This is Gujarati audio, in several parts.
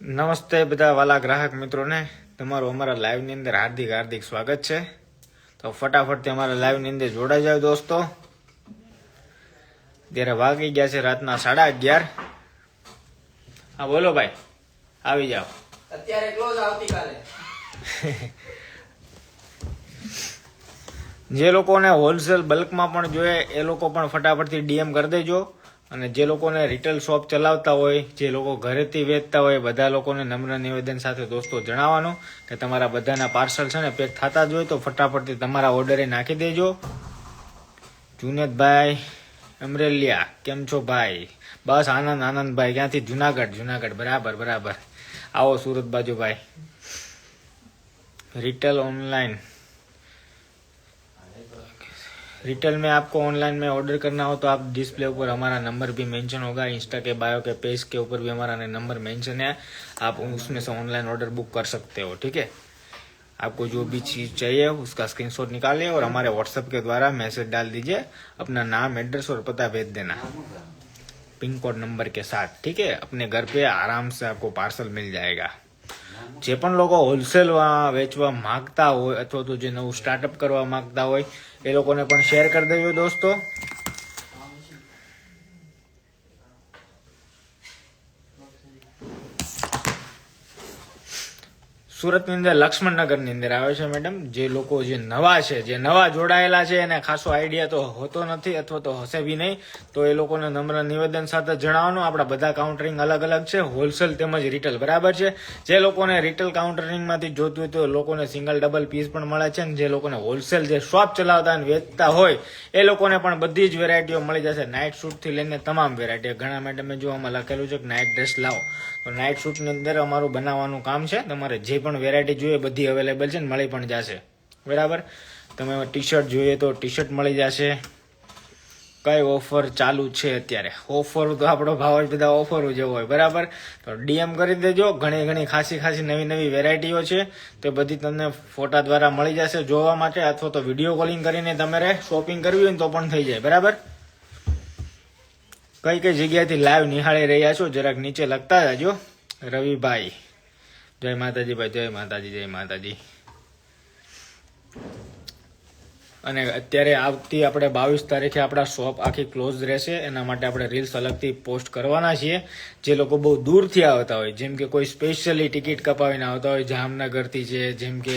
નમસ્તે બધા વાલા ગ્રાહક મિત્રોને, તમારું અમારા લાઈવની અંદર હાર્દિક હાર્દિક સ્વાગત છે. તો ફટાફટથી અમારા લાઈવની અંદર જોડાઈ જાવ દોસ્તો. ત્યારે વાગી ગયા છે રાતના 11:30. હા બોલો ભાઈ, આવી જાઓ. અત્યારે ક્લોઝ આવતીકાલે. જે લોકોને હોલસેલ બલ્કમાં પણ જોઈએ એ લોકો પણ ફટાફટથી ડીએમ કરી દેજો. અને જે લોકોને રિટેલ શોપ ચલાવતા હોય, જે લોકો ઘરેથી વેચતા હોય, બધા લોકોને નમ્ર નિવેદન સાથે દોસ્તો જણાવવાનું કે તમારા બધાના પાર્સલ છે ને પેક થતા જ હોય તો ફટાફટથી તમારા ઓર્ડરે નાખી દેજો. જુનેદભાઈ અમરેલિયા, કેમ છો ભાઈ? બસ આનંદ આનંદ ભાઈ. ક્યાંથી? જુનાગઢ. બરાબર. આવો સુરત બાજુ ભાઈ. रिटेल में आपको ऑनलाइन में ऑर्डर करना हो तो आप डिस्प्ले ऊपर हमारा नंबर भी मेंशन होगा. इंस्टा के बायो के पेज के ऊपर भी हमारा नंबर मेंशन है. आप उसमें से ऑनलाइन ऑर्डर बुक कर सकते हो. ठीक है, आपको जो भी चीज़ चाहिए उसका स्क्रीनशॉट निकालिए और हमारे व्हाट्सएप के द्वारा मैसेज डाल दीजिए. अपना नाम, एड्रेस और पता भेज देना पिन कोड नंबर के साथ. ठीक है, अपने घर पे आराम से आपको पार्सल मिल जाएगा. જે પણ લોકો હોલસેલ વેચવા માંગતા હોય અથવા તો જે નવું સ્ટાર્ટઅપ કરવા માંગતા હોય એ લોકોને પણ શેર કરી દેજો દોસ્તો. સુરતની અંદર લક્ષ્મણનગરની અંદર આવે છે મેડમ. જે લોકો જે નવા જોડાયેલા છે એને ખાસો આઈડિયા તો હોતો નથી અથવા તો હશે બી નહીં, તો એ લોકોને નમ્ર નિવેદન સાથે જણાવવાનું. આપણા બધા કાઉન્ટરિંગ અલગ અલગ છે, હોલસેલ તેમજ રિટેલ. બરાબર છે. જે લોકોને રિટેલ કાઉન્ટરિંગમાંથી જોતું હોય તો લોકોને સિંગલ ડબલ પીસ પણ મળે છે. અને જે લોકોને હોલસેલ જે શોપ ચલાવતા અને વેચતા હોય એ લોકોને પણ બધી જ વેરાયટીઓ મળી જશે. નાઇટ શૂટથી લઈને તમામ વેરાયટી. ઘણા મેડમે જો આમાં લખેલું છે કે નાઇટ ડ્રેસ લાવો, તો નાઇટ શૂટની અંદર અમારું બનાવવાનું કામ છે. તમારે જે પણ વેરાયટી જોઈએ બધી અવેલેબલ છે ને મળી પણ જશે. બરાબર. તમે ટી શર્ટ જોઈએ તો ટી શર્ટ મળી જશે. કઈ ઓફર ચાલુ છે અત્યારે? ઓફર તો આપણો ભાવ જ બધા ઓફરો જેવો હોય. બરાબર, તો ડીએમ કરી દેજો. ઘણી ખાસી નવી વેરાયટીઓ છે તો બધી તમને ફોટા દ્વારા મળી જશે જોવા માટે, અથવા તો વિડીયો કોલિંગ કરીને તમારે શોપિંગ કરવી હોય ને તો પણ થઈ જાય. બરાબર. કઈ જગ્યાએથી લાઈવ નિહાળી રહ્યા છો જરાક નીચે લખતા જાજો. રવિભાઈ, જય માતાજી ભાઈ, જય માતાજી. અને અત્યારે આવતી આપણે 22 તારીખે આપણા શોપ આખી ક્લોઝ રહેશે. એના માટે આપણે રીલ્સ અલગથી પોસ્ટ કરવાના છીએ. જે લોકો બહુ દૂરથી આવતા હોય, જેમ કે કોઈ સ્પેશિયલી ટિકિટ કપાવીને આવતા હોય જામનગરથી છે, જેમ કે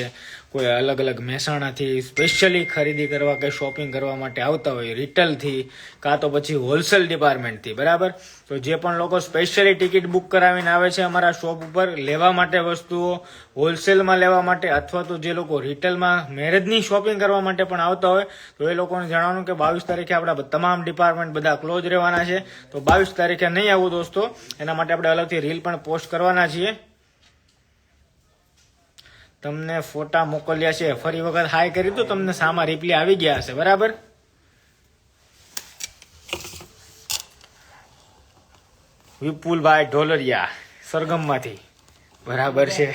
કોઈ અલગ મહેસાણાથી સ્પેશિયલી ખરીદી કરવા કે શોપિંગ કરવા માટે આવતા હોય રિટેલથી, કાં તો પછી હોલસેલ ડિપાર્ટમેન્ટથી. બરાબર, તો જે પણ લોકો સ્પેશિયલી ટિકિટ બુક કરાવીને આવે છે અમારા શોપ ઉપર લેવા માટે વસ્તુઓ, હોલસેલમાં લેવા માટે, અથવા તો જે લોકો રિટેલમાં મેરેજની શોપિંગ કરવા માટે પણ આવતા હોય તો એ લોકોને જણાવવાનું કે 22 તારીખે આપણા તમામ ડિપાર્ટમેન્ટ બધા ક્લોઝ રહેવાના છે. તો 22 તારીખે નહીં આવું દોસ્તો, એના માટે આપણે અલગથી રીલ પણ પોસ્ટ કરવાના છીએ. તમને ફોટા મોકલ્યા છે, ફરી વખત હાય કરી તો તમને સામા રિપ્લાય આવી ગયા હશે. બરાબર. વિપુલભાઈ ઢોલરિયા સરગમમાંથી. બરાબર છે.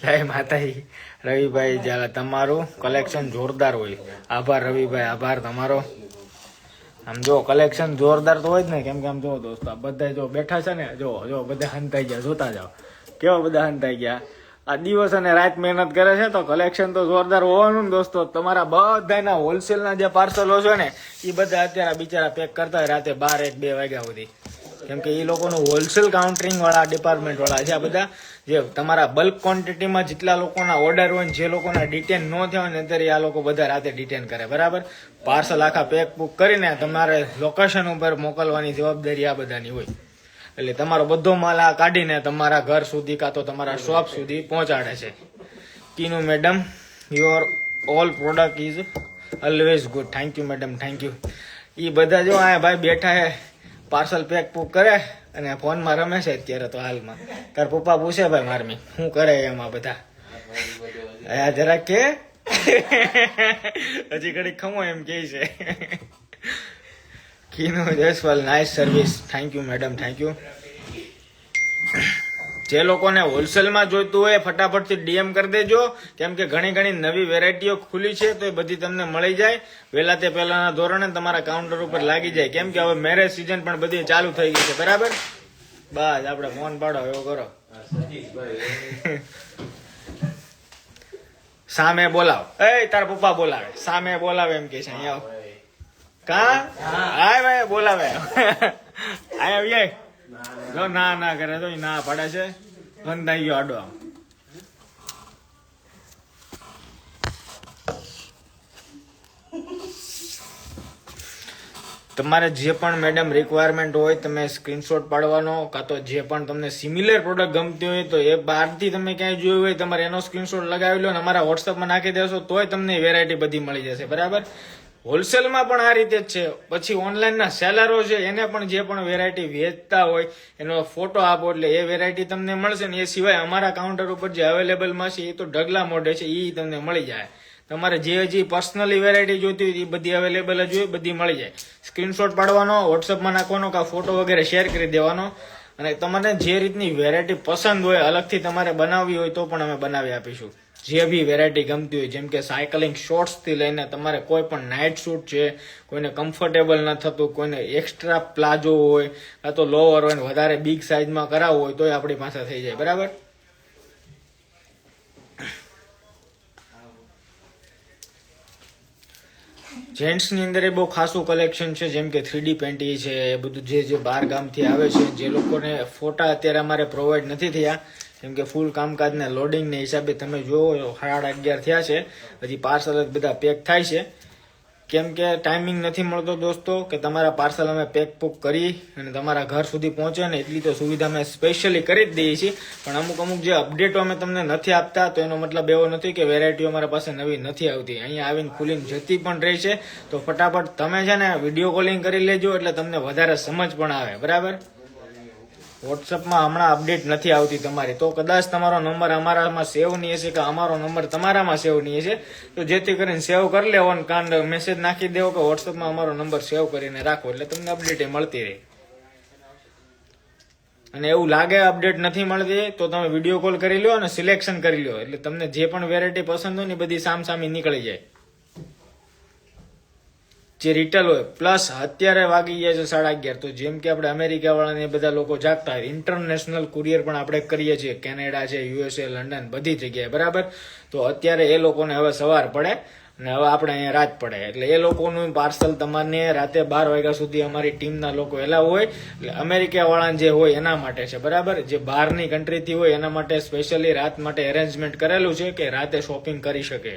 જય માતાજી. રવિભાઈ, જ્યારે તમારું કલેક્શન જોરદાર હોય. આભાર રવિભાઈ, આભાર તમારો. આમ જો કલેક્શન જોરદાર તો હોય જ ને, કેમ કે આમ જો દોસ્તો આ બધા જો બેઠા છે ને, જો બધા હંતાઈ ગયા. જોતા જાઓ કેવા બધા હંતાઈ ગયા. આ દિવસ અને રાત મહેનત કરે છે તો કલેક્શન તો જોરદાર હોવાનું ને દોસ્તો. તમારા બધાના હોલસેલના જે પાર્સલો છે ને એ બધા અત્યારે બિચારા પેક કરતા હોય રાતે 12-1-2 વાગ્યા સુધી, કેમ કે એ લોકોનું હોલસેલ કાઉન્ટરિંગ વાળા ડિપાર્ટમેન્ટ વાળા છે આ બધા. જે તમારા બલ્ક ક્વોન્ટિટીમાં જેટલા લોકોના ઓર્ડર હોય ને જે લોકોના ડિટેન ન થયા હોય ને અત્યારે આ લોકો બધા રાતે ડિટેન કરે. બરાબર, પાર્સલ આખા પેક બુક કરીને તમારે લોકેશન ઉપર મોકલવાની જવાબદારી આ બધાની હોય. એટલે તમારો બધો માલ આ કાઢીને તમારા ઘર સુધી કાં તો તમારા શોપ સુધી પહોંચાડે છે. Tinu madam, your all product is always good. Thank you madam, thank you. એ બધા જો આ ભાઈ બેઠા હે, પાર્સલ પેક પૂક કરે અને ફોનમાં રમે છે અત્યારે તો હાલમાં. તાર પપ્પા પૂછે ભાઈ મારમી શું કરે એમાં બધા. જરાક કે હજી ઘડી ખમો એમ કે છે. Kino Jaiswal, nice service. Thank you madam, thank you. જે લોકોને હોલસેલમાં જોઈતું હોય ફટાફટથી ડીએમ કરી દેજો, કેમ કે ઘણી નવી વેરાયટીઓ ખુલી છે તો એ બધી તમને મળી જાય વહેલા તે પહેલાના ધોરણે તમારા કાઉન્ટર ઉપર લાગી જાય. કેમ કે હવે મેરેજ સિઝન પણ બધી ચાલુ થઈ ગઈ છે. બરાબર, બસ આપણે ફોન પાડો એવો કરો. સામે બોલાવ. એ તારા પપ્પા બોલાવે. સામે બોલાવે એમ કે છે. અહીંયા આવ. કા હાય ભાઈ બોલાવે. આય આવીએ. જો ના ના કરે તો ના પડે છે. બંધાઈ ગયો આડો. તમારે જે પણ મેડમ રિક્વાયરમેન્ટ હોય તમે સ્ક્રીનશોટ પાડવાનો, કાં તો જે પણ તમને સિમિલર પ્રોડક્ટ ગમતી હોય તો એ બહારથી તમે ક્યાંય જોયું હોય તમારે એનો સ્ક્રીનશોટ લગાવી લો અને અમારા વોટ્સઅપમાં નાખી દેશો તોય તમને વેરાયટી બધી મળી જશે. બરાબર. હોલસેલમાં પણ આ રીતે જ છે. પછી ઓનલાઈનના સેલરો છે એને પણ જે પણ વેરાયટી વેચતા હોય એનો ફોટો આપો એટલે એ વેરાયટી તમને મળશે ને. એ સિવાય અમારા કાઉન્ટર ઉપર જે અવેલેબલમાં છે એ તો ઢગલા મોઢે છે, એ તમને મળી જાય. તમારે જે હજી પર્સનલી વેરાયટી જોઈતી હોય એ બધી અવેલેબલ જ હોય, બધી મળી જાય. સ્ક્રીનશોટ પાડવાનો, વોટ્સઅપમાં નાખવાનો, કાં ફોટો વગેરે શેર કરી દેવાનો અને તમારે જે રીતની વેરાયટી પસંદ હોય અલગથી તમારે બનાવવી હોય તો પણ અમે બનાવી આપીશું. જે બી વેરાયટી ગમતી હોય, જેમ કે સાયકલિંગ શોર્ટ્સથી લઈને તમારે કોઈ પણ નાઇટ શૂટ છે, કોઈને કમ્ફર્ટેબલ ન થતું, કોઈને એક્સ્ટ્રા પ્લાઝો હોય કાં તો લોવર હોય વધારે બિગ સાઇઝમાં કરાવવું હોય તોય આપણી પાસે થઈ જાય. બરાબર. જેન્ટ્સની અંદર એ બહુ ખાસું કલેક્શન છે, જેમ કે 3D પેન્ટી છે, એ બધું જે બહાર ગામથી આવે છે, જે લોકોને ફોટા અત્યારે અમારે પ્રોવાઈડ નથી થયા કેમ કે ફૂલ કામકાજના લોડિંગને હિસાબે તમે જુઓ 11:30 થયા છે, હજી પાર્સલ જ બધા પેક થાય છે. કેમ કે ટાઈમિંગ નથી મળતો દોસ્તો કે તમારા પાર્સલ અમે પેક કરી અને તમારા ઘર સુધી પહોંચે ને એટલી તો સુવિધા અમે સ્પેશિયલી કરી જ દઈએ છીએ. પણ અમુક જે અપડેટો અમે તમને નથી આપતા તો એનો મતલબ એવો નથી કે વેરાયટીઓ અમારા પાસે નવી નથી આવતી. અહીંયા આવીને ખુલીને જતી પણ રહી છે. તો ફટાફટ તમે છે ને વિડીયો કોલિંગ કરી લેજો એટલે તમને વધારે સમજ પણ આવે. બરાબર. વોટ્સઅપમાં હમણાં અપડેટ નથી આવતી તમારી, તો કદાચ તમારો નંબર અમારામાં સેવ નહીં હશે કે અમારો નંબર તમારામાં સેવ નહીં હશે, તો જેથી કરીને સેવ કરી લેવો અને કાંડ મેસેજ નાખી દેવો કે વોટ્સઅપમાં અમારો નંબર સેવ કરીને રાખો એટલે તમને અપડેટ મળતી રહે. અને એવું લાગે અપડેટ નથી મળતી તો તમે વિડીયો કોલ કરી લો અને સિલેક્શન કરી લો એટલે તમને જે પણ વેરાયટી પસંદ હોય ને બધી સામસામી નીકળી જાય. જે રિટેલ હોય પ્લસ અત્યારે વાગી ગયા છે 11:30, તો જેમ કે આપણે અમેરિકા વાળાને બધા લોકો જાગતા હોય, ઇન્ટરનેશનલ કુરિયર પણ આપણે કરીએ છીએ, કેનેડા છે, USA, લંડન, બધી જગ્યાએ. બરાબર. તો અત્યારે એ લોકોને હવે સવાર પડે અને હવે આપણે અહીંયા રાત પડે એટલે એ લોકોનું પાર્સલ તમારે રાતે 12 વાગ્યા સુધી અમારી ટીમના લોકો એલાવ હોય. એટલે અમેરિકા વાળા જે હોય એના માટે છે. બરાબર. જે બહારની કન્ટ્રીથી હોય એના માટે સ્પેશિયલી રાત માટે અરેન્જમેન્ટ કરેલું છે કે રાતે શોપિંગ કરી શકે.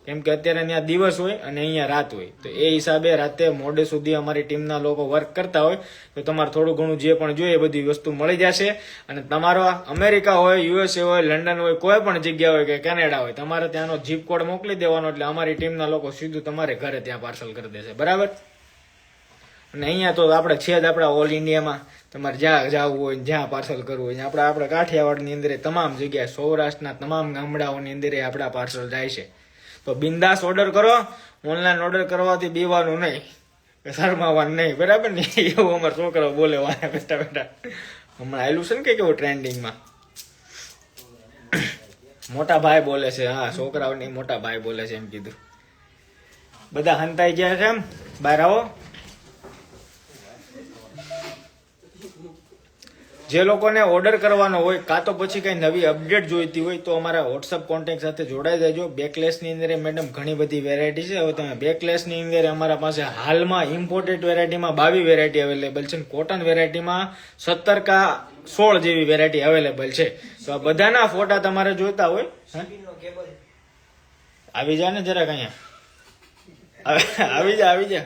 કેમ કે અત્યારે ત્યાં દિવસ હોય અને અહીંયા રાત હોય, તો એ હિસાબે રાતે મોડે સુધી અમારી ટીમના લોકો વર્ક કરતા હોય તો તમારે થોડું ઘણું જે પણ જોઈએ એ બધી વસ્તુ મળી જશે. અને તમારો અમેરિકા હોય, USA હોય, લંડન હોય, કોઈ પણ જગ્યા હોય કે કેનેડા હોય, તમારે ત્યાંનો જીપ કોડ મોકલી દેવાનો એટલે અમારી ટીમના લોકો સીધું તમારે ઘરે ત્યાં પાર્સલ કરી દેશે. બરાબર. અને અહીંયા તો આપણે છે જ આપણા ઓલ ઇન્ડિયામાં, તમારે જ્યાં જવું હોય જ્યાં પાર્સલ કરવું હોય આપણે કાઠિયાવાડની અંદર તમામ જગ્યાએ, સૌરાષ્ટ્રના તમામ ગામડાઓની અંદર આપણા પાર્સલ જાય છે. તો બિંદાસ ઓર્ડર કરો. ઓનલાઈન ઓર્ડર કરવાથી બીવાનું નહીં, શરમાવાનું નહીં. બરાબર ને. એવું અમારા છોકરાઓ બોલે વાળા બેઠા બેઠા. હમણાં આવેલું છે ને કે કેવું ટ્રેન્ડિંગમાં મોટા ભાઈ બોલે છે. હા, છોકરાઓ નહીં મોટા ભાઈ બોલે છે એમ કીધું. બધા હંતાઈ ગયા છે એમ. બહાર આવો. જે લોકોને ઓર્ડર કરવાનો હોય કાં તો પછી કઈ નવી અપડેટ જોઈતી હોય તો અમારા વોટ્સઅપ કોન્ટેક્ટ સાથે જોડાઈ દેજો. બેકલેસની અંદર મેડમ ઘણી બધી વેરાયટી છે. હવે તમે બેકલેસની અંદર અમારા પાસે હાલમાં ઇમ્પોર્ટેડ વેરાયટીમાં 22 વેરાયટી અવેલેબલ છે. કોટન વેરાયટીમાં 17 કા 16 જેવી વેરાયટી અવેલેબલ છે. તો આ બધાના ફોટા તમારે જોઈતા હોય આવી જા ને જરાક અહીંયા આવી જા.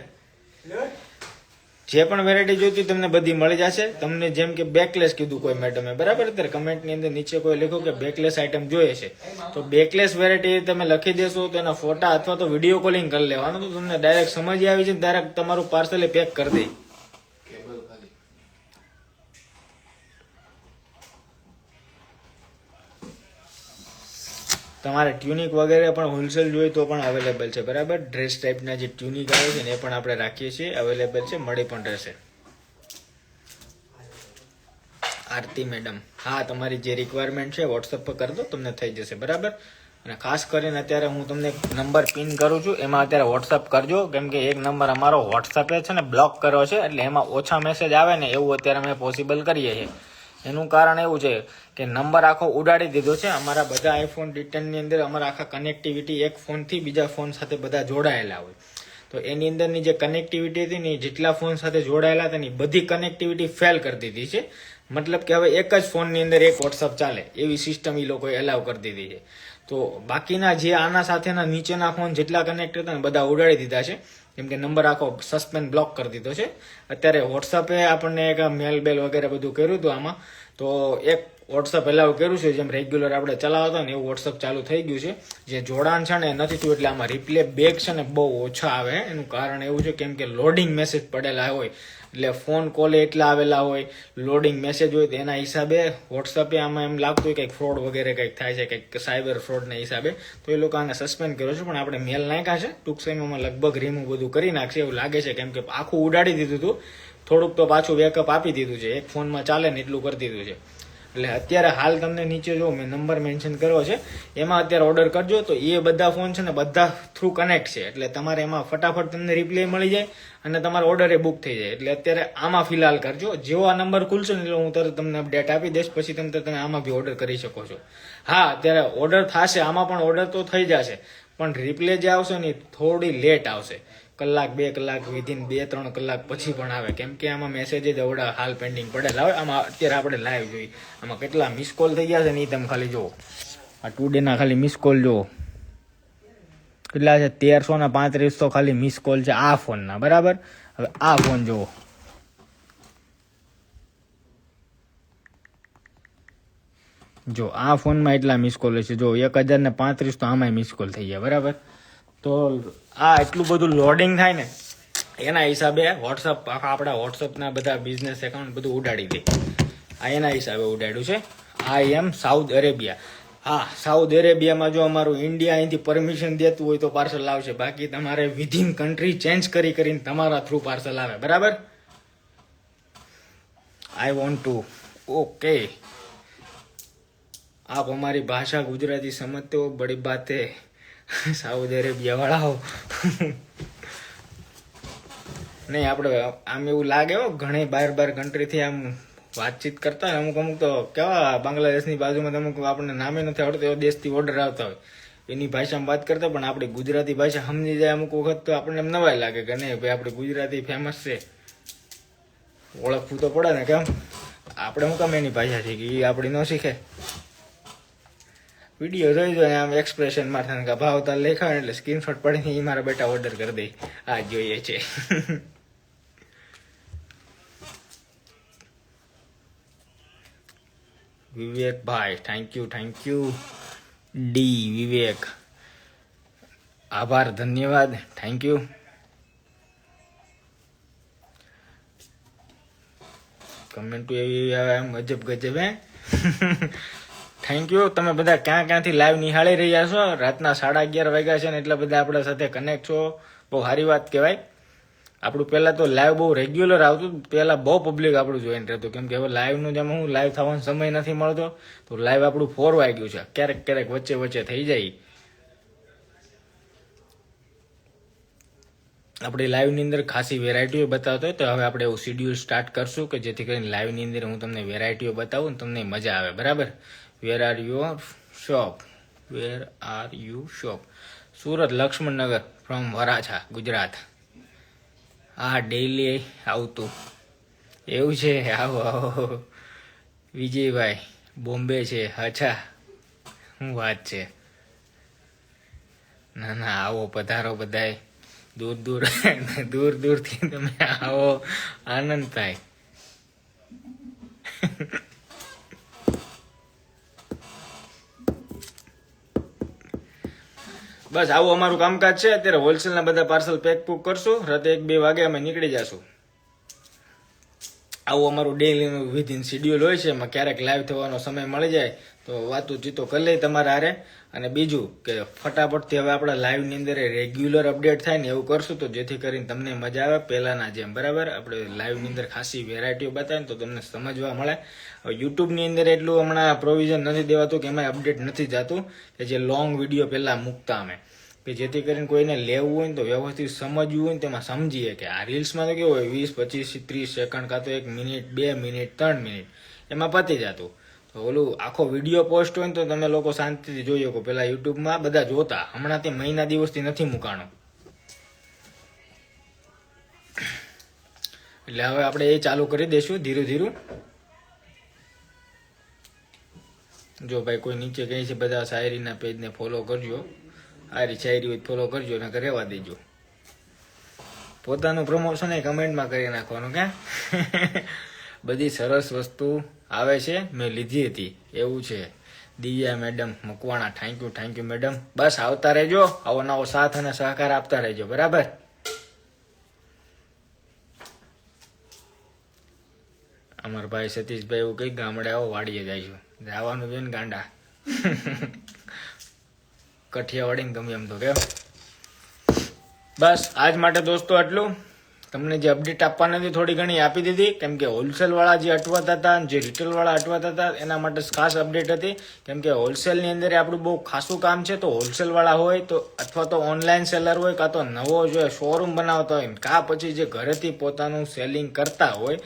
જે પણ વેરાયટી જોઈતી તમને બધી મળી જશે. તમને જેમ કે બેકલેસ કીધું કોઈ મેડમે, બરાબર. અત્યારે કમેન્ટની અંદર નીચે કોઈ લખો કે બેકલેસ આઈટમ જોઈએ છે તો બેકલેસ વેરાયટી તમે લખી દેશો તો એના ફોટા અથવા તો વિડીયો કોલિંગ કરી લેવાનું, તો તમને ડાયરેક્ટ સમજી આવી છે, ડાયરેક્ટ તમારું પાર્સલ પેક કરી દે. તમારે ટ્યુનિક વગેરે પણ હોલસેલ જોઈએ તો પણ અવેલેબલ છે. બરાબર. ડ્રેસ ટાઈપના જે ટ્યુનિક આવે છે ને એ પણ આપણે રાખીએ છીએ, અવેલેબલ છે, મળી પણ રહેશે. આરતી મેડમ, હા, તમારી જે રિક્વાયરમેન્ટ છે વોટ્સઅપ પર કરી દો, તમને થઈ જશે. બરાબર. અને ખાસ કરીને અત્યારે હું તમને નંબર પિન કરું છું, એમાં અત્યારે વોટ્સઅપ કરજો, કેમ કે એક નંબર અમારો વોટ્સઅપે છે ને બ્લોક કર્યો છે એટલે એમાં ઓછા મેસેજ આવે ને એવું અત્યારે અમે પોસિબલ કરીએ છીએ. એનું કારણ એવું છે કે નંબર આખો ઉડાડી દીધો છે. અમારા બધા આઈફોન ડિટેનની અંદર અમારા આખા કનેક્ટિવિટી એક ફોનથી બીજા ફોન સાથે બધા જોડાયેલા હોય. તો એની અંદરની જે કનેક્ટિવિટી હતી ને જેટલા ફોન સાથે જોડાયેલા હતા ને બધી કનેક્ટિવિટી ફેલ કરી દીધી છે. મતલબ કે હવે એક જ ફોનની અંદર એક વોટ્સઅપ ચાલે એવી સિસ્ટમ એ લોકોએ એલાવ કરી દીધી છે. તો બાકીના જે આના સાથેના નીચેના ફોન જેટલા કનેક્ટ હતા ને બધા ઉડાડી દીધા છે. કેમ કે નંબર આખો સસ્પેન્ડ બ્લોક કરી દીધો છે. અત્યારે વોટ્સઅપે આપણને એક મેલ બેલ વગેરે બધું કર્યું હતું આમાં. તો એક વોટ્સઅપ એલાવ કર્યું છે, જેમ રેગ્યુલર આપણે ચલાવતા ને એવું વોટ્સઅપ ચાલુ થઈ ગયું છે. જે જોડાણ છે ને એ નથી થયું એટલે આમાં રિપ્લે બેક છે ને બહુ ઓછા આવે. એનું કારણ એવું છે કેમ કે લોડિંગ મેસેજ પડેલા હોય એટલે ફોન કોલ એટલા આવેલા હોય, લોડિંગ મેસેજ હોય તો એના હિસાબે વોટ્સઅપે આમાં એમ લાગતું હોય કંઈક ફ્રોડ વગેરે કંઈક થાય છે, કંઈક સાયબર ફ્રોડના હિસાબે. તો એ લોકો આને સસ્પેન્ડ કર્યો છે, પણ આપણે મેલ નાખ્યા છે. ટૂંક સમયમાં લગભગ રિમૂવ બધું કરી નાખશે એવું લાગે છે, કેમ કે આખું ઉડાડી દીધું હતું. થોડુંક તો પાછું બેકઅપ આપી દીધું છે. એક ફોનમાં ચાલે ને એટલું કરી દીધું છે. એટલે અત્યારે હાલ તમને નીચે જો મેં નંબર મેન્શન કર્યો છે એમાં અત્યારે ઓર્ડર કરજો. તો એ બધા ફોન છે ને બધા થ્રુ કનેક્ટ છે, એટલે તમારે એમાં ફટાફટ તમને રિપ્લાય મળી જાય અને તમારો ઓર્ડર એ બુક થઈ જાય. એટલે અત્યારે આમાં ફિલહાલ કરજો. જેવો આ નંબર ખુલશે ને એટલે હું તરત તમને અપડેટ આપી દઈશ. પછી તમે આમાં બી ઓર્ડર કરી શકો છો. હા, અત્યારે ઓર્ડર થશે, આમાં પણ ઓર્ડર તો થઈ જશે, પણ રિપ્લે જે આવશે ને થોડી લેટ આવશે. કલાક 2 કલાક વિધિન 2-3 કલાક પછી પણ આવે, કેમ કે આમાં મેસેજ જ અવડા હાલ પેન્ડિંગ પડેલા હોય. આમાં અત્યારે આપણે લાઈવ જોઈએ આમાં કેટલા મિસ કોલ થઈ ગયા છે ને એ તમે ખાલી જુઓ. આ 2 ડેના ખાલી મિસ કોલ જુઓ કેટલા છે, 1335 તો ખાલી મિસ કોલ છે આ ફોનના. બરાબર, હવે આ ફોન જુઓ, જો આ ફોનમાં એટલા મિસ કોલ છે. જો 1035 તો આમાંય મિસ કોલ થઈ ગયા. બરાબર, તો આ એટલું બધું લોડિંગ થાય ને એના હિસાબે વોટ્સઅપ આપણા વોટ્સઅપના બધા બિઝનેસ એકાઉન્ટ બધું ઉડાડી દે. આ એના હિસાબે ઉડાડ્યું છે. આઈ એમ સાઉથ અરેબિયા. હા, સાઉથ અરેબિયામાં જો અમારું ઇન્ડિયા અહીંથી પરમિશન દેતું હોય તો પાર્સલ આવશે, બાકી તમારે વિધિન કન્ટ્રી ચેન્જ કરીને તમારા થ્રુ પાર્સલ આવે. બરાબર, આઈ વોન્ટ ટુ ઓકે. આપ हमारी भाषा गुजराती समझते हो, बड़ी बात है. સાઉદી અરેબિયા વાળા હો નહીં, આપણે આમ એવું લાગે હો ઘણી બાર કન્ટ્રીથી આમ વાતચીત કરતા હોય. અમુક તો કેવા બાંગ્લાદેશની બાજુમાં અમુક આપણને નામે નથી આવડતું એવા દેશથી ઓર્ડર આવતા હોય, એની ભાષામાં વાત કરતા, પણ આપણી ગુજરાતી ભાષા સમજી જાય અમુક વખત તો આપણને એમ નવાય લાગે કે નહીં ભાઈ આપણે ગુજરાતી ફેમસ છે, ઓળખવું તો પડે ને. કેમ આપણે શું કામ એની ભાષા શીખી, એ આપણી ન શીખે. વિડીયો જોઈ જોઈએ આમ એક્સપ્રેશન મારતા કે ભાવ તાર લેખા એટલે સ્ક્રીનશોટ પડીને એ મારા બેટા ઓર્ડર કરી દે. આ જોઈએ છે. વિવેક ભાઈ થેન્ક યુ ડી વિવેક, આભાર, ધન્યવાદ, થેન્ક યુ. કમેન્ટ એવી આવે આમ ગજબ હે. Thank you. તમે બધા ક્યાંથી લાઈવ નિહાળી રહ્યા છો. રાતના 11:30 વાગ્યા છે ને એટલે બધા આપણા સાથે કનેક્ટ છો, બહુ સારી વાત કહેવાય. આપણું પહેલાં તો લાઈવ બહુ રેગ્યુલર આવતું, પહેલાં બહુ પબ્લિક આપણું જોઈન રહેતું, કેમ કે હવે લાઈવનું જેમ હું લાઈવ થવાનો સમય નથી મળતો, તો લાઈવ આપણું ફોરવાઈ ગયું છે. ક્યારેક વચ્ચે થઈ જાય. આપણે લાઈવની અંદર ખાસી વેરાયટીઓ બતાવતો હોય, તો હવે આપણે એવું શિડ્યુલ સ્ટાર્ટ કરશું કે જેથી કરીને લાઈવની અંદર હું તમને વેરાયટીઓ બતાવું ને તમને મજા આવે. બરાબર, where are you shop? Surat Laxman Nagar from Varachha, Gujarat. હા, ડેઈલી આવતું એવું છે. આવો વિજયભાઈ બોમ્બે છે. અચ્છા, શું વાત છે. ના આવો, પધારો બધાય. દૂરથી તમે આવો, આનંદ થાય. બસ આવું અમારું કામકાજ છે. અત્યારે હોલસેલના બધા પાર્સલ પેક કરશું, રાતે 1-2 વાગે અમે નીકળી જશું. આવું અમારું ડેઈલીનું વિધિન શિડ્યુલ હોય છે. એમાં ક્યારેક લાઈવ થવાનો સમય મળી જાય તો વાતો કરી લઈ તમારા હારે. અને બીજું કે ફટાફટથી હવે આપણા લાઈવની અંદર રેગ્યુલર અપડેટ થાય ને એવું કરશું, તો જેથી કરીને તમને મજા આવે પહેલાના જેમ. બરાબર, આપણે લાઈવની અંદર ખાસી વેરાયટીઓ બતાવે તો તમને સમજવા મળે. હવે યુટ્યુબની અંદર એટલું હમણાં પ્રોવિઝન નથી દેવાતું કે એમાં અપડેટ નથી જતું, કે જે લોંગ વિડીયો પહેલાં મૂકતા અમે, કે જેથી કરીને કોઈને લેવું હોય ને તો વ્યવસ્થિત સમજવું હોય ને તેમાં સમજીએ. કે આ રીલ્સમાં તો કેવું હોય 20, 25, 30 સેકન્ડ કાં તો 1 મિનિટ, 2 મિનિટ, 3 મિનિટ, એમાં પતી જતું. તો ઓલું આખો વિડીયો પોસ્ટ હોય ને તો તમે લોકો શાંતિથી જોઈ શકો. પેલા યુટ્યુબમાં બધા જોતા, હમણાં તે મહિના દિવસથી નથી મુકાણો. એટલે હવે આપણે એ ચાલુ કરી દઈશું ધીરું ધીરું. જો ભાઈ કોઈ નીચે કહે છે બધા શાયરીના પેજને ફોલો કરજો, આરી શાયરી હોય ફોલો કરજો, ને રહેવા દેજો. પોતાનું પ્રમોશન એ કમેન્ટમાં કરી નાખવાનું કે બધી સરસ વસ્તુ આવે છે, મેં લીધી હતી એવું છે. Diya madam Makwana, thank you madam. બસ આવતા રહેજો, આવો નવો સાથ અને સહકાર આપતા રહેજો, બરાબર. અમારા ભાઈ સતીશભાઈ એવું કઈ ગામડે આવો વાડીએ જઈશું, જવાનું છે ને ગાંડા. કઠિયાવાડી ગમે એમ તો કેમ. બસ આજ માટે દોસ્તો આટલું. તમને જે અપડેટ આપવાની હતી થોડી ઘણી આપી દીધી, કેમ કે હોલસેલ વાળા જે અટવાતા હતા, જે રિટેલ વાળા અટવાતા હતા, એના માટે ખાસ અપડેટ હતી. કેમ કે હોલસેલની અંદર આપણું બહુ ખાસું કામ છે. તો હોલસેલ વાળા હોય તો અથવા તો ઓનલાઈન સેલર હોય, કાં તો નવો જો શોરૂમ બનાવતા હોય, કાં પછી જે ઘરેથી પોતાનું સેલિંગ કરતા હોય,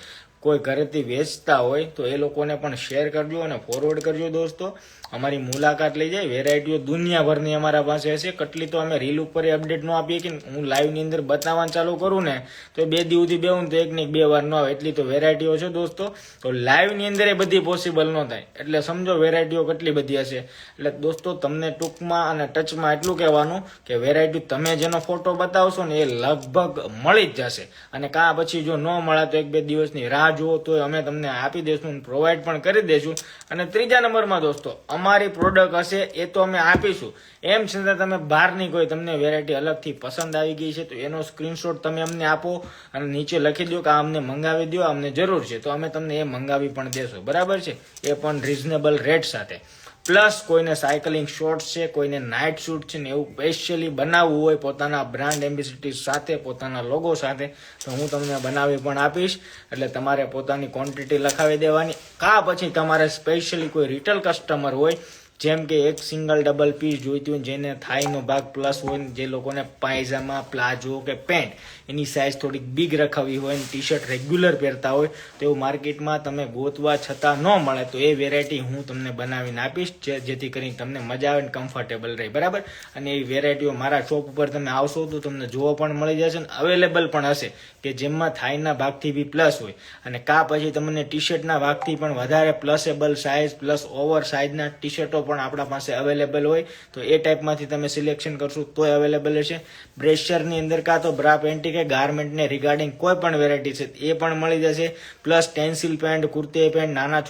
કોઈ ઘરેથી વેચતા હોય, તો એ લોકોને પણ શેર કરજો અને ફોરવર્ડ કરજો દોસ્તો. અમારી મુલાકાત લઈ જાય. વેરાયટીઓ દુનિયાભરની અમારા પાસે હશે. કેટલી તો અમે રીલ ઉપર અપડેટ ન આપીએ કે હું લાઈવની અંદર બતાવવાનું ચાલુ કરું ને તો 2 દિવસથી બેહું તો 1 ને 2 વાર ન આવે, એટલી તો વેરાયટીઓ છે દોસ્તો. તો લાઈવની અંદર એ બધી પોસિબલ ન થાય, એટલે સમજો વેરાયટીઓ કેટલી બધી હશે. એટલે દોસ્તો તમને ટૂંકમાં અને ટચમાં એટલું કહેવાનું કે વેરાયટી તમે જેનો ફોટો બતાવશો ને એ લગભગ મળી જ જશે. અને કાં પછી જો ન મળે તો 1-2 દિવસની રાહ જુઓ તો અમે તમને આપી દઈશું, પ્રોવાઈડ પણ કરી દઈશું. અને ત્રીજા નંબરમાં દોસ્તો અમારી પ્રોડક્ટ હશે એ તો અમે આપીશું. એમ છતાં તમે બહારની કોઈ તમને વેરાયટી અલગથી પસંદ આવી ગઈ છે તો એનો સ્ક્રીનશોટ તમે અમને આપો અને નીચે લખી દો કે આ અમને મંગાવી દો, અમને જરૂર છે, તો અમે તમને એ મંગાવી પણ દેશું, બરાબર છે. એ પણ રીઝનેબલ રેટ સાથે. પ્લસ કોઈને સાયકલિંગ શોર્ટ્સ છે, કોઈને નાઇટ શૂટ છે ને એવું સ્પેશિયલી બનાવવું હોય પોતાના બ્રાન્ડ એમ્બેસિટી સાથે, પોતાના લોગો સાથે, તો હું તમને બનાવી પણ આપીશ. એટલે તમારે પોતાની ક્વોન્ટિટી લખાવી દેવાની. કાં પછી તમારે સ્પેશિયલી કોઈ રિટેલ કસ્ટમર હોય, જેમ કે એક સિંગલ ડબલ પીસ જોઈતી હોય, જેને થાઈનો ભાગ પ્લસ હોય, જે લોકોને પાયજામા, પ્લાઝો કે પેન્ટ એની સાઇઝ થોડીક બિગ રખાવી હોય ને ટી શર્ટ રેગ્યુલર પહેરતા હોય, તો એવું માર્કેટમાં તમે ગોતવા છતાં ન મળે તો એ વેરાયટી હું તમને બનાવીને આપીશ, જેથી કરીને તમને મજા આવે ને કમ્ફર્ટેબલ રહે, બરાબર. અને એ વેરાયટીઓ મારા શોપ ઉપર તમે આવશો તો તમને જોવા પણ મળી જશે ને અવેલેબલ પણ હશે, કે જેમાં થાઈના ભાગથી બી પ્લસ હોય અને કાં પછી તમને ટી શર્ટના ભાગથી પણ વધારે પ્લસેબલ સાઇઝ પ્લસ ઓવર સાઇઝના ટી શર્ટો પણ આપણા પાસે અવેલેબલ હોય. તો એ ટાઈપમાંથી તમે સિલેક્શન કરશો તોય અવેલેબલ હશે. બ્રેશરની અંદર કાં તો બ્રા પેન્ટી કે ગાર્મેન્ટને રિગાર્ડિંગ કોઈ પણ વેરાયટી છે એ પણ મળી જશે. Plus tensile pant, kurti pant, નાના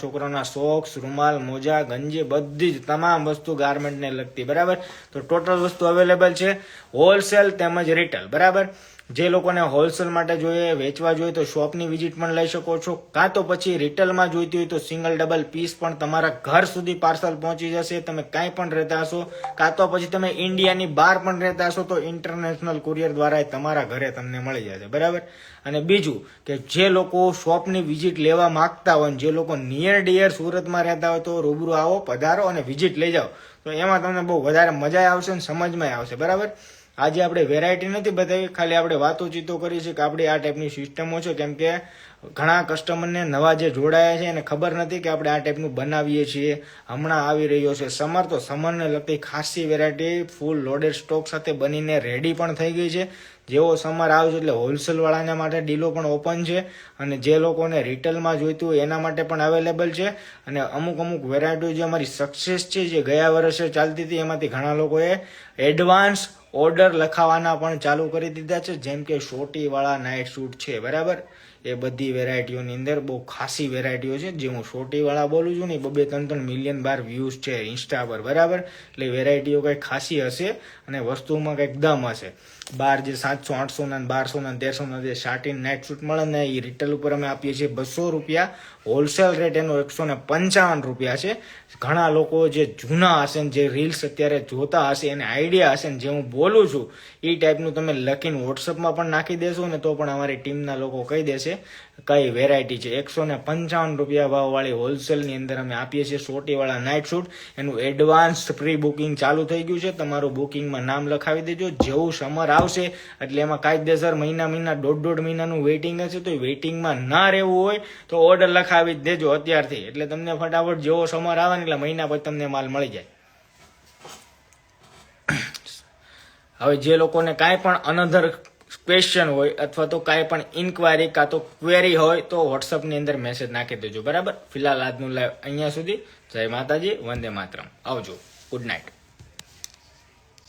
છોકરાઓના સોક્સ, રૂમાલ, મોજા, ગંજી, બધી જ તમામ વસ્તુ ગાર્મેન્ટને લગતી, બરાબર. તો ટોટલ વસ્તુ અવેલેબલ છે, હોલસેલ તેમજ રિટેલ, બરાબર. જે લોકોને હોલસેલ માટે જોઈએ, વેચવા જોઈએ તો શોપની વિઝિટ પણ લઈ શકો છો. કાં તો પછી રિટેલમાં જોઈતી હોય તો સિંગલ ડબલ પીસ પણ તમારા ઘર સુધી પાર્સલ પહોંચી જશે. તમે કાંઈ પણ રહેતા હશો, કાં તો પછી તમે ઇન્ડિયાની બહાર પણ રહેતા હશો તો ઇન્ટરનેશનલ કુરિયર દ્વારા તમારા ઘરે તમને મળી જશે, બરાબર. અને બીજું કે જે લોકો શોપની વિઝિટ લેવા માંગતા હોય, જે લોકો નિયર ડિયર સુરતમાં રહેતા હોય તો રૂબરૂ આવો, પધારો અને વિઝિટ લઈ જાઓ. તો એમાં તમને બહુ વધારે મજા આવશે અને સમજમાં આવશે, બરાબર. આજે આપણે વેરાયટી નથી બતાવી, ખાલી આપણે વાતોચીતો કરી છે કે આપણે આ ટાઈપની સિસ્ટમો છે. કેમ કે ઘણા કસ્ટમરને નવા જે જોડાયા છે એને ખબર નથી કે આપણે આ ટાઈપનું બનાવીએ છીએ. હમણાં આવી રહ્યો છે સમર, તો સમરને લગતી ખાસી વેરાયટી ફૂલ લોડેડ સ્ટોક સાથે બનીને રેડી પણ થઈ ગઈ છે. જેવો સમર આવશે એટલે હોલસેલવાળાના માટે ડીલો પણ ઓપન છે અને જે લોકોને રિટેલમાં જોઈતું હોય એના માટે પણ અવેલેબલ છે. અને અમુક વેરાયટીઓ જે અમારી સક્સેસ છે, જે ગયા વર્ષે ચાલતી હતી, એમાંથી ઘણા લોકોએ એડવાન્સ ઓર્ડર લખાવાના પણ ચાલુ કરી દીધા છે. જેમ કે શોટીવાળા નાઇટ શૂટ છે, બરાબર. એ બધી વેરાયટીઓની અંદર બહુ ખાસી વેરાયટીઓ છે. જે હું શોટીવાળા બોલું છું ને, 2-3 મિલિયન બાર વ્યૂઝ છે ઇન્સ્ટા પર, બરાબર. એટલે વેરાયટીઓ કંઈક ખાસી હશે અને વસ્તુમાં કંઈક દમ હશે. બહાર જે 700-800 1200 જે શાર્ટિન નાઇટ શૂટ મળે ને, એ રિટેલ ઉપર અમે આપીએ છીએ 200 રૂપિયા. હોલસેલ રેટ એનો 155 રૂપિયા છે. ઘણા લોકો જે જૂના હશે ને જે રીલ્સ અત્યારે જોતા હશે એને આઈડિયા હશે ને જે હું બોલું છું એ ટાઈપનું તમે લખીને વોટ્સઅપમાં પણ નાખી દેશો ને તો પણ અમારી ટીમના લોકો કહી દેશે છે કઈ વેરાયટી છે. 155 રૂપિયા ભાવવાળી હોલસેલની અંદર અમે આપીએ છીએ સોટીવાળા નાઇટ શૂટ. એનું એડવાન્સ પ્રી બુકિંગ ચાલુ થઈ ગયું છે. તમારું બુકિંગમાં નામ લખાવી દેજો. જેવું સમર આવશે એટલે એમાં કાયદેસર મહિના દોઢ મહિનાનું વેઇટિંગ હશે, તો એ વેઇટિંગમાં ના રહેવું હોય તો ઓર્ડર લખાવી જ દેજો અત્યારથી, એટલે તમને ફટાફટ જેવો સમર આવે ને એટલે મહિના પછી તમને માલ મળી જાય. હવે જે લોકોને કાંઈ પણ અનધર ક્વેશ્ચન હોય અથવા તો કાંઈ પણ ઇન્ક્વાયરી કાં તો ક્વેરી હોય તો વોટ્સઅપની અંદર મેસેજ નાખી દેજો. બરાબર. ફિલહાલ આજનું લાઈવ અહીંયા સુધી. જય માતાજી, વંદે માતરમ. આવજો. Good night.